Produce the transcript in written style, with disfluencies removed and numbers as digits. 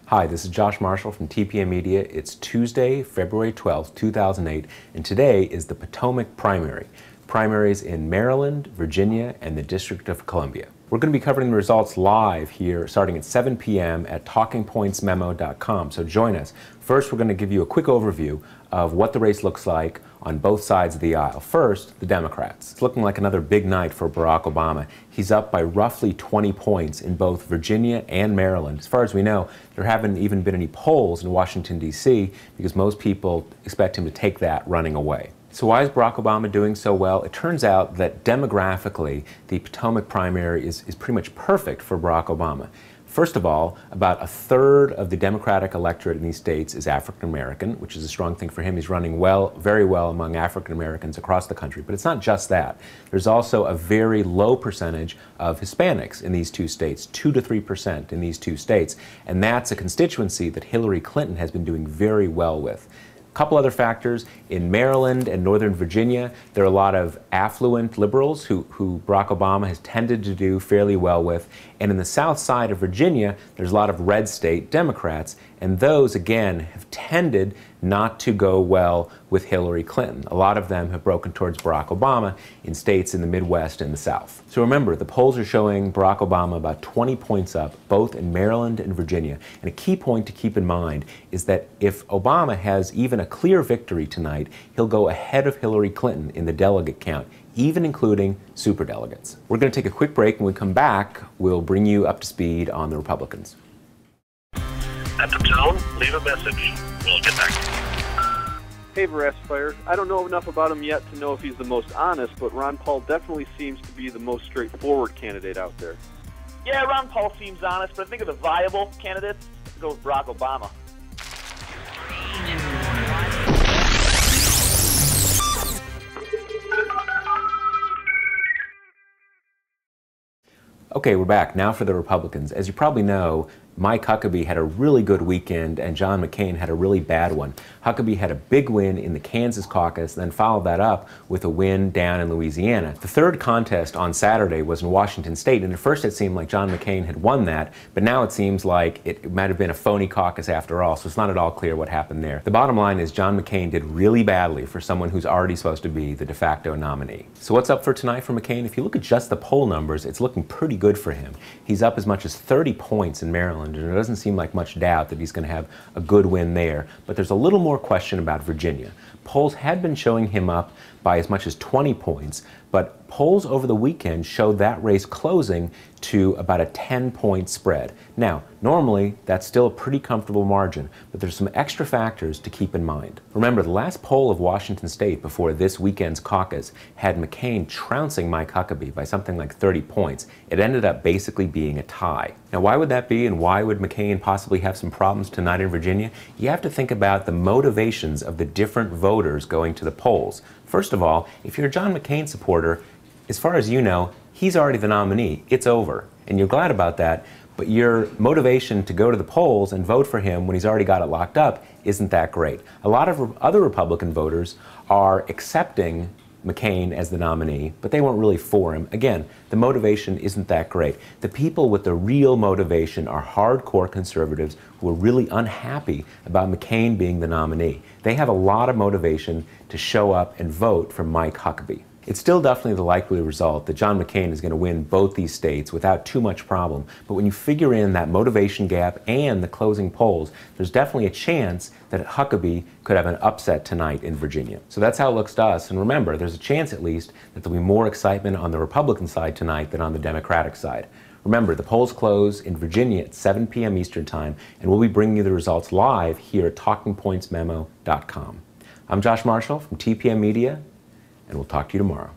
Hi, this is Josh Marshall from TPM Media. It's Tuesday, February 12th, 2008, and today is the Potomac Primary. Primaries in Maryland, Virginia, and the District of Columbia. We're going to be covering the results live here starting at 7 p.m. at talkingpointsmemo.com, so join us. First, we're going to give you a quick overview of what the race looks like on both sides of the aisle. First, the Democrats. It's looking like another big night for Barack Obama. He's up by roughly 20 points in both Virginia and Maryland. As far as we know, there haven't even been any polls in Washington, D.C., because most people expect him to take that running away. So why is Barack Obama doing so well? It turns out that demographically, the Potomac primary is pretty much perfect for Barack Obama. First of all, about a third of the Democratic electorate in these states is African American, which is a strong thing for him. He's running very well among African Americans across the country. But it's not just that. There's also a very low percentage of Hispanics in these two states, 2 to 3% in these two states. And that's a constituency that Hillary Clinton has been doing very well with. A couple other factors. In Maryland and Northern Virginia, there are a lot of affluent liberals who Barack Obama has tended to do fairly well with. And in the south side of Virginia, there's a lot of red state Democrats, and those, again, have tended not to go well with Hillary Clinton. A lot of them have broken towards Barack Obama in states in the Midwest and the South. So remember, the polls are showing Barack Obama about 20 points up, both in Maryland and Virginia. And a key point to keep in mind is that if Obama has even a clear victory tonight, he'll go ahead of Hillary Clinton in the delegate count, even including superdelegates. We're going to take a quick break. When we come back, we'll bring you up to speed on the Republicans. At the tone, leave a message. We'll get back to you. Hey, Veracifyers. I don't know enough about him yet to know if he's the most honest, but Ron Paul definitely seems to be the most straightforward candidate out there. Yeah, Ron Paul seems honest, but I think of the viable candidates, I'd go with Barack Obama. Okay, we're back. Now for the Republicans. As you probably know, Mike Huckabee had a really good weekend and John McCain had a really bad one. Huckabee had a big win in the Kansas caucus, then followed that up with a win down in Louisiana. The third contest on Saturday was in Washington State, and at first it seemed like John McCain had won that, but now it seems like it might have been a phony caucus after all, so it's not at all clear what happened there. The bottom line is John McCain did really badly for someone who's already supposed to be the de facto nominee. So what's up for tonight for McCain? If you look at just the poll numbers, it's looking pretty good for him. He's up as much as 30 points in Maryland, and there doesn't seem like much doubt that he's going to have a good win there. But there's a little more question about Virginia. Polls had been showing him up by as much as 20 points, but polls over the weekend showed that race closing to about a 10-point spread. Now, normally, that's still a pretty comfortable margin, but there's some extra factors to keep in mind. Remember, the last poll of Washington State before this weekend's caucus had McCain trouncing Mike Huckabee by something like 30 points. It ended up basically being a tie. Now, why would that be, and why would McCain possibly have some problems tonight in Virginia? You have to think about the motivations of the different voters going to the polls. First of all, if you're a John McCain supporter, as far as you know, he's already the nominee. It's over. And you're glad about that, but your motivation to go to the polls and vote for him when he's already got it locked up isn't that great. A lot of other Republican voters are accepting McCain as the nominee, but they weren't really for him. Again, the motivation isn't that great. The people with the real motivation are hardcore conservatives who are really unhappy about McCain being the nominee. They have a lot of motivation to show up and vote for Mike Huckabee. It's still definitely the likely result that John McCain is going to win both these states without too much problem. But when you figure in that motivation gap and the closing polls, there's definitely a chance that Huckabee could have an upset tonight in Virginia. So that's how it looks to us. And remember, there's a chance at least that there'll be more excitement on the Republican side tonight than on the Democratic side. Remember, the polls close in Virginia at 7 p.m. Eastern Time, and we'll be bringing you the results live here at talkingpointsmemo.com. I'm Josh Marshall from TPM Media, and we'll talk to you tomorrow.